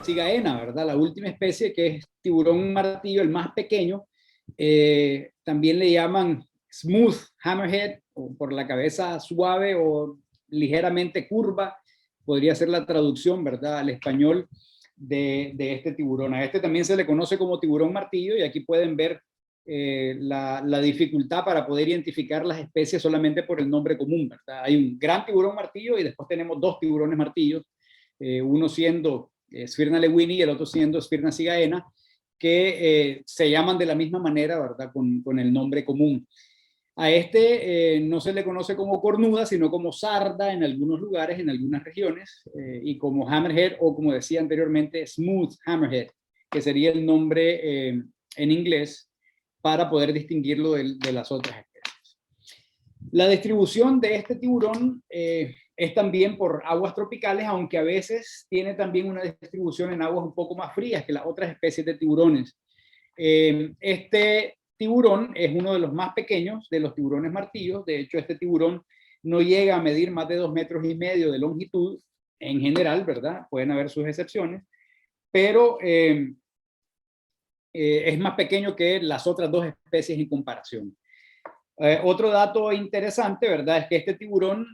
Cigaena, ¿verdad? La última especie, que es tiburón martillo, el más pequeño. También le llaman smooth hammerhead, o por la cabeza suave o ligeramente curva, podría ser la traducción, ¿verdad?, al español de este tiburón. A este también se le conoce como tiburón martillo, y aquí pueden ver la dificultad para poder identificar las especies solamente por el nombre común, ¿verdad? Hay un gran tiburón martillo y después tenemos dos tiburones martillos, uno siendo Sphyrna lewini y el otro siendo Sphyrna cigaena, que se llaman de la misma manera, ¿verdad?, con el nombre común. A este no se le conoce como cornuda, sino como sarda en algunos lugares, en algunas regiones, y como hammerhead, o como decía anteriormente, smooth hammerhead, que sería el nombre en inglés para poder distinguirlo de las otras especies. La distribución de este tiburón es también por aguas tropicales, aunque a veces tiene también una distribución en aguas un poco más frías que las otras especies de tiburones. Este tiburón es uno de los más pequeños de los tiburones martillos. De hecho, este tiburón no llega a medir más de 2,5 metros de longitud en general, ¿verdad? Pueden haber sus excepciones, pero es más pequeño que las otras dos especies en comparación. Otro dato interesante, ¿verdad?, es que este tiburón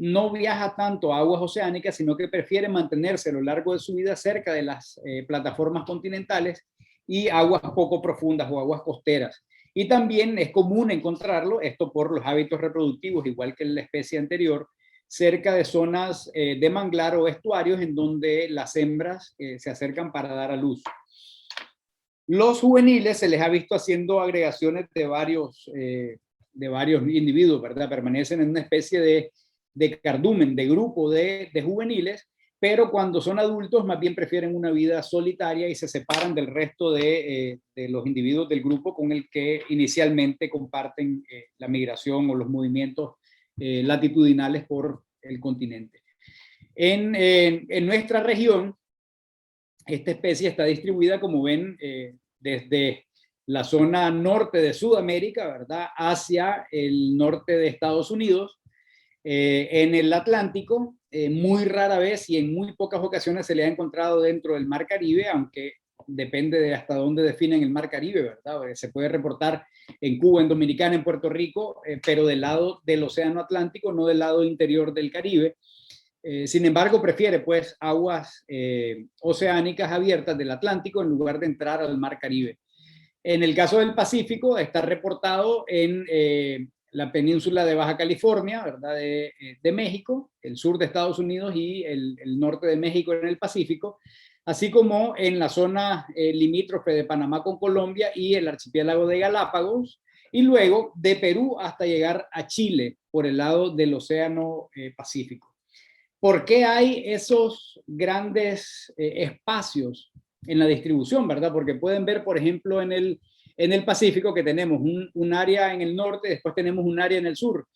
no viaja tanto a aguas oceánicas, sino que prefiere mantenerse a lo largo de su vida cerca de las plataformas continentales y aguas poco profundas o aguas costeras. Y también es común encontrarlo, esto por los hábitos reproductivos, igual que en la especie anterior, cerca de zonas de manglar o estuarios en donde las hembras se acercan para dar a luz. Los juveniles se les ha visto haciendo agregaciones de varios individuos, ¿verdad? Permanecen en una especie de cardumen, de grupo de juveniles, pero cuando son adultos más bien prefieren una vida solitaria y se separan del resto de los individuos del grupo con el que inicialmente comparten la migración o los movimientos latitudinales por el continente. En nuestra región, esta especie está distribuida, como ven, desde la zona norte de Sudamérica, ¿verdad?, hacia el norte de Estados Unidos, en el Atlántico, muy rara vez y en muy pocas ocasiones se le ha encontrado dentro del Mar Caribe, aunque depende de hasta dónde definen el Mar Caribe, ¿verdad? Se puede reportar en Cuba, en Dominicana, en Puerto Rico, pero del lado del Océano Atlántico, no del lado interior del Caribe. Sin embargo, prefiere pues aguas oceánicas abiertas del Atlántico en lugar de entrar al Mar Caribe. En el caso del Pacífico, está reportado en la península de Baja California, ¿verdad?, de México, el sur de Estados Unidos y el norte de México en el Pacífico, así como en la zona limítrofe de Panamá con Colombia y el archipiélago de Galápagos, y luego de Perú hasta llegar a Chile por el lado del Océano Pacífico. ¿Por qué hay esos grandes espacios en la distribución, verdad? Porque pueden ver, por ejemplo, en el Pacífico que tenemos un área en el norte, después tenemos un área en el sur.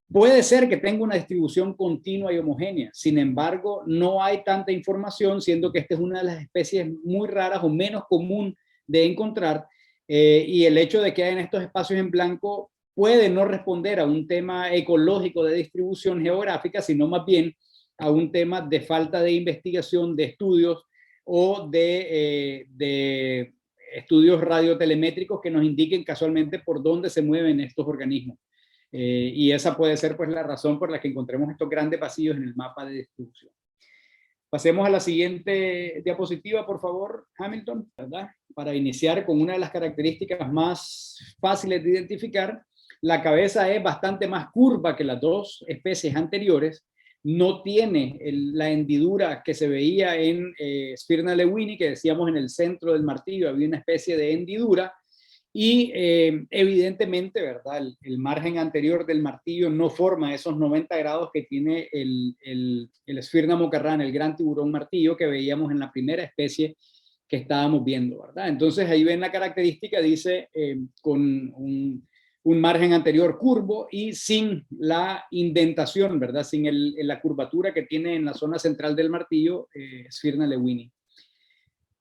Puede ser que tenga una distribución continua y homogénea, sin embargo, no hay tanta información, siendo que esta es una de las especies muy raras o menos común de encontrar, y el hecho de que hayan estos espacios en blanco puede no responder a un tema ecológico de distribución geográfica, sino más bien a un tema de falta de investigación, de estudios o de estudios radiotelemétricos que nos indiquen casualmente por dónde se mueven estos organismos. Y esa puede ser pues la razón por la que encontremos estos grandes vacíos en el mapa de distribución. Pasemos a la siguiente diapositiva, por favor, Hamilton, ¿verdad? Para iniciar con una de las características más fáciles de identificar. La cabeza es bastante más curva que las dos especies anteriores. No tiene la hendidura que se veía en Sphyrna lewini, que decíamos en el centro del martillo había una especie de hendidura, Y evidentemente, ¿verdad? El margen anterior del martillo no forma esos 90 grados que tiene el Sphyrna mocarrán, el gran tiburón martillo que veíamos en la primera especie que estábamos viendo, ¿verdad? Entonces ahí ven la característica, dice con un margen anterior curvo y sin la indentación, ¿verdad? Sin la curvatura que tiene en la zona central del martillo, Sphyrna lewini.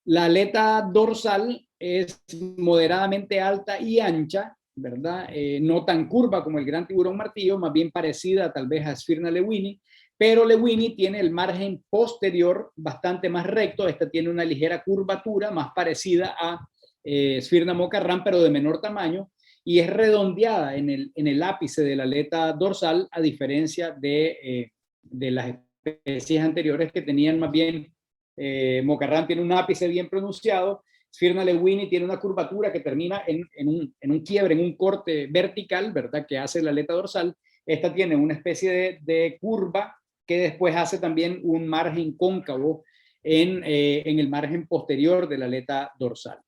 La aleta dorsal es moderadamente alta y ancha, ¿verdad? No tan curva como el gran tiburón martillo, más bien parecida tal vez a Sphyrna lewini, pero lewini tiene el margen posterior bastante más recto. Esta tiene una ligera curvatura más parecida a Sphyrna mocarrán, pero de menor tamaño, y es redondeada en el ápice de la aleta dorsal, a diferencia de las especies anteriores que tenían más bien mocarrán tiene un ápice bien pronunciado, Sphyrna lewini tiene una curvatura que termina en un quiebre, en un corte vertical, ¿verdad? Que hace la aleta dorsal. Esta tiene una especie de curva que después hace también un margen cóncavo en el margen posterior de la aleta dorsal.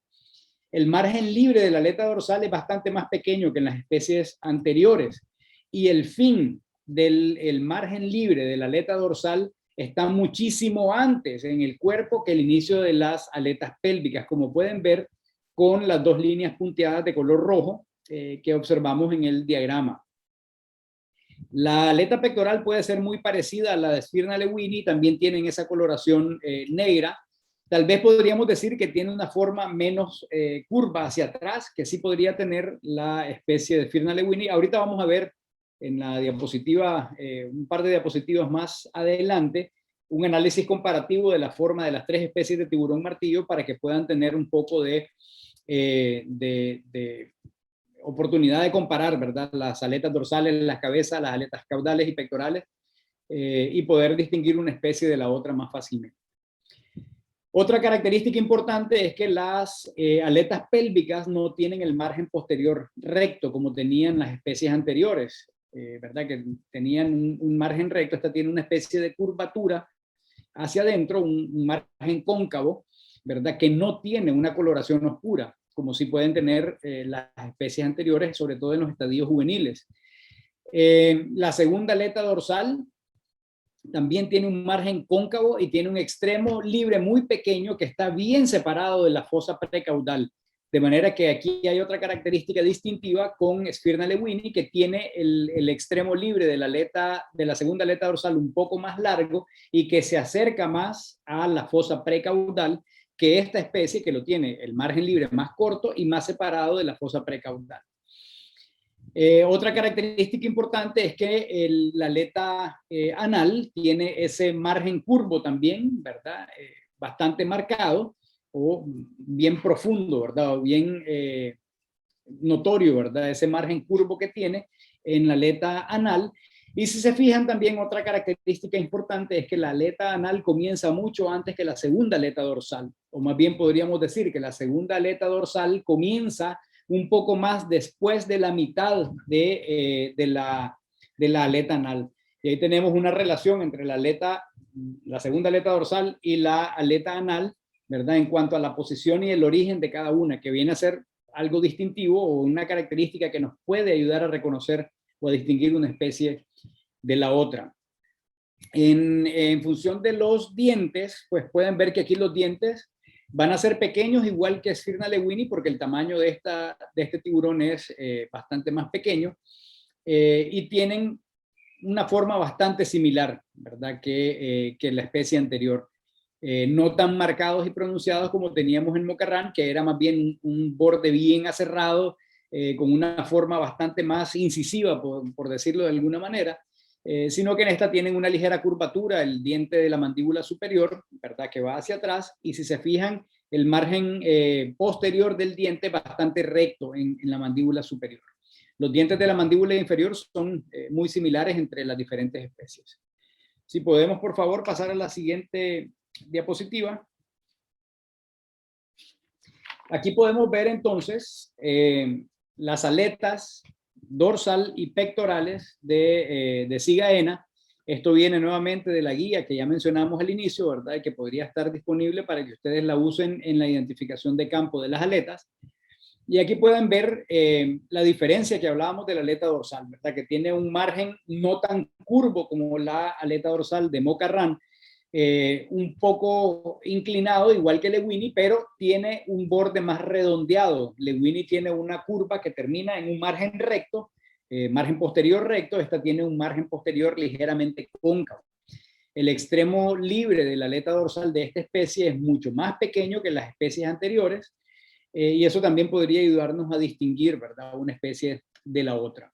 El margen libre de la aleta dorsal es bastante más pequeño que en las especies anteriores, y el fin del margen libre de la aleta dorsal está muchísimo antes en el cuerpo que el inicio de las aletas pélvicas, como pueden ver con las dos líneas punteadas de color rojo que observamos en el diagrama. La aleta pectoral puede ser muy parecida a la de Sphyrna lewini, también tienen esa coloración negra. Tal vez podríamos decir que tiene una forma menos curva hacia atrás, que sí podría tener la especie de Sphyrna lewini. Ahorita vamos a ver en la diapositiva, un par de diapositivas más adelante, un análisis comparativo de la forma de las tres especies de tiburón martillo para que puedan tener un poco de oportunidad de comparar, ¿verdad? Las aletas dorsales, las cabezas, las aletas caudales y pectorales, y poder distinguir una especie de la otra más fácilmente. Otra característica importante es que las aletas pélvicas no tienen el margen posterior recto como tenían las especies anteriores, ¿verdad? Que tenían un margen recto. Esta tiene una especie de curvatura hacia adentro, un margen cóncavo, ¿verdad? Que no tiene una coloración oscura, como sí pueden tener las especies anteriores, sobre todo en los estadios juveniles. La segunda aleta dorsal también tiene un margen cóncavo y tiene un extremo libre muy pequeño que está bien separado de la fosa precaudal. De manera que aquí hay otra característica distintiva con Sphyrna lewini, que tiene el extremo libre de la segunda aleta dorsal un poco más largo y que se acerca más a la fosa precaudal que esta especie, que lo tiene el margen libre más corto y más separado de la fosa precaudal. Otra característica importante es que la aleta anal tiene ese margen curvo también, ¿verdad? Bastante marcado o bien profundo, ¿verdad? O bien notorio, ¿verdad? Ese margen curvo que tiene en la aleta anal. Y si se fijan también, otra característica importante es que la aleta anal comienza mucho antes que la segunda aleta dorsal, o más bien podríamos decir que la segunda aleta dorsal comienza un poco más después de la mitad de la aleta anal. Y ahí tenemos una relación entre la segunda aleta dorsal y la aleta anal, ¿verdad? En cuanto a la posición y el origen de cada una, que viene a ser algo distintivo o una característica que nos puede ayudar a reconocer o a distinguir una especie de la otra. En función de los dientes, pues pueden ver que aquí los dientes van a ser pequeños, igual que Sphyrna lewini, porque el tamaño de este tiburón es bastante más pequeño, y tienen una forma bastante similar, ¿verdad? Que la especie anterior. No tan marcados y pronunciados como teníamos en mocarrán, que era más bien un borde bien aserrado, con una forma bastante más incisiva, por decirlo de alguna manera, sino que en esta tienen una ligera curvatura, el diente de la mandíbula superior, ¿verdad? Que va hacia atrás, y si se fijan, el margen posterior del diente bastante recto en la mandíbula superior. Los dientes de la mandíbula inferior son muy similares entre las diferentes especies. Si podemos, por favor, pasar a la siguiente diapositiva. Aquí podemos ver entonces las aletas dorsal y pectorales de Cigaena. Esto viene nuevamente de la guía que ya mencionamos al inicio, ¿verdad? Y que podría estar disponible para que ustedes la usen en la identificación de campo de las aletas. Y aquí pueden ver la diferencia que hablábamos de la aleta dorsal, ¿verdad? Que tiene un margen no tan curvo como la aleta dorsal de Mocarrán, un poco inclinado, igual que Lewini, pero tiene un borde más redondeado. Lewini tiene una curva que termina en un margen recto, margen posterior recto, esta tiene un margen posterior ligeramente cóncavo. El extremo libre de la aleta dorsal de esta especie es mucho más pequeño que las especies anteriores, y eso también podría ayudarnos a distinguir, ¿verdad?, una especie de la otra.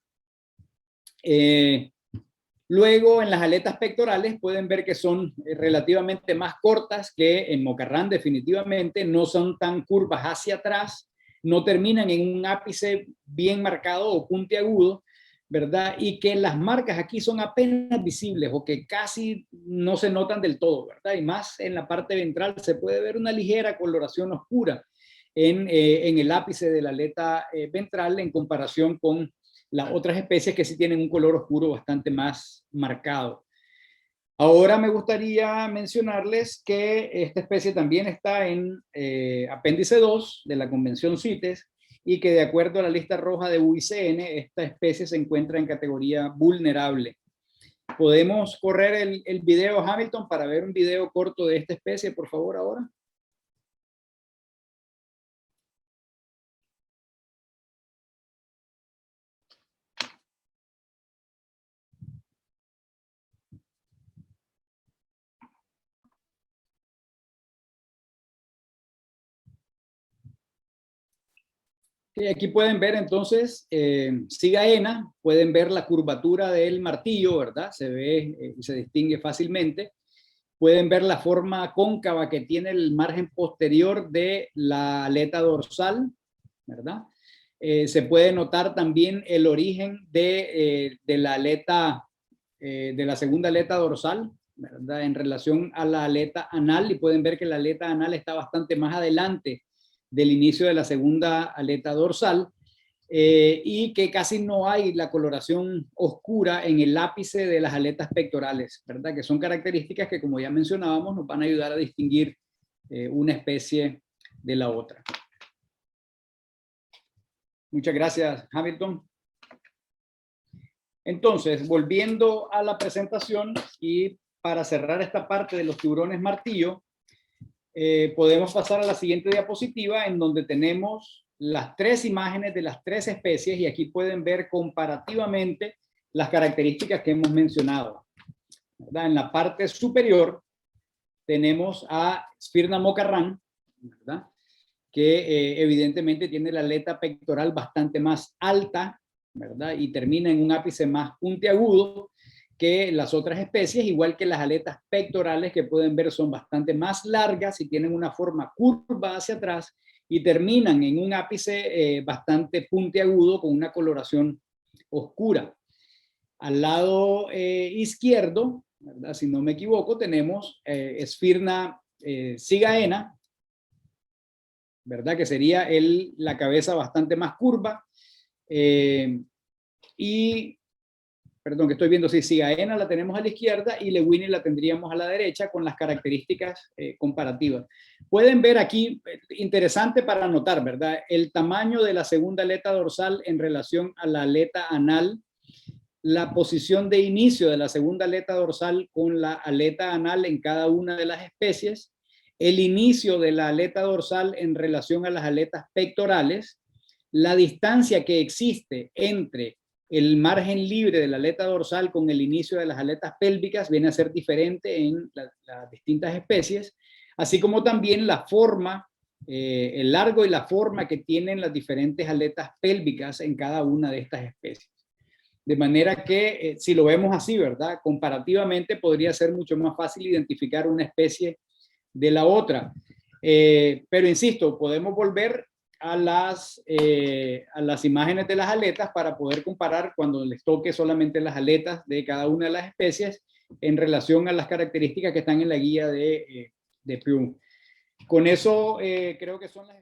Luego, en las aletas pectorales pueden ver que son relativamente más cortas que en Mocarrán, definitivamente, no son tan curvas hacia atrás, no terminan en un ápice bien marcado o puntiagudo, ¿verdad? Y que las marcas aquí son apenas visibles o que casi no se notan del todo, ¿verdad? Y más en la parte ventral se puede ver una ligera coloración oscura en el ápice de la aleta ventral en comparación con las otras especies que sí tienen un color oscuro bastante más marcado. Ahora me gustaría mencionarles que esta especie también está en apéndice 2 de la Convención CITES y que de acuerdo a la lista roja de UICN, esta especie se encuentra en categoría vulnerable. ¿Podemos correr el video, Hamilton, para ver un video corto de esta especie, por favor, ahora? Okay, aquí pueden ver entonces cigaena, pueden ver la curvatura del martillo, ¿verdad? Se ve y se distingue fácilmente. Pueden ver la forma cóncava que tiene el margen posterior de la aleta dorsal, ¿verdad? Se puede notar también el origen de la aleta, de la segunda aleta dorsal, ¿verdad? En relación a la aleta anal, y pueden ver que la aleta anal está bastante más adelante del inicio de la segunda aleta dorsal, y que casi no hay la coloración oscura en el ápice de las aletas pectorales, ¿verdad? Que son características que, como ya mencionábamos, nos van a ayudar a distinguir una especie de la otra. Muchas gracias, Hamilton. Entonces, volviendo a la presentación y para cerrar esta parte de los tiburones martillo, podemos pasar a la siguiente diapositiva en donde tenemos las tres imágenes de las tres especies y aquí pueden ver comparativamente las características que hemos mencionado, ¿verdad? En la parte superior tenemos a Sphyrna mocarrán, ¿verdad?, que evidentemente tiene la aleta pectoral bastante más alta, ¿verdad?, y termina en un ápice más puntiagudo que las otras especies, igual que las aletas pectorales que pueden ver son bastante más largas y tienen una forma curva hacia atrás y terminan en un ápice bastante puntiagudo con una coloración oscura. Al lado izquierdo, ¿verdad?, si no me equivoco, tenemos Sphyrna cigaena, ¿verdad?, que sería la cabeza bastante más curva. Y perdón, que estoy viendo, sí, cigaena la tenemos a la izquierda y Lewini la tendríamos a la derecha con las características comparativas. Pueden ver aquí, interesante para notar, ¿verdad?, el tamaño de la segunda aleta dorsal en relación a la aleta anal, la posición de inicio de la segunda aleta dorsal con la aleta anal en cada una de las especies, el inicio de la aleta dorsal en relación a las aletas pectorales, la distancia que existe entre el margen libre de la aleta dorsal con el inicio de las aletas pélvicas viene a ser diferente en las distintas especies, así como también la forma, el largo y la forma que tienen las diferentes aletas pélvicas en cada una de estas especies. De manera que si lo vemos así, ¿verdad?, comparativamente podría ser mucho más fácil identificar una especie de la otra. Pero insisto, podemos volver a las imágenes de las aletas para poder comparar cuando les toque solamente las aletas de cada una de las especies en relación a las características que están en la guía de Pew. Con eso creo que son las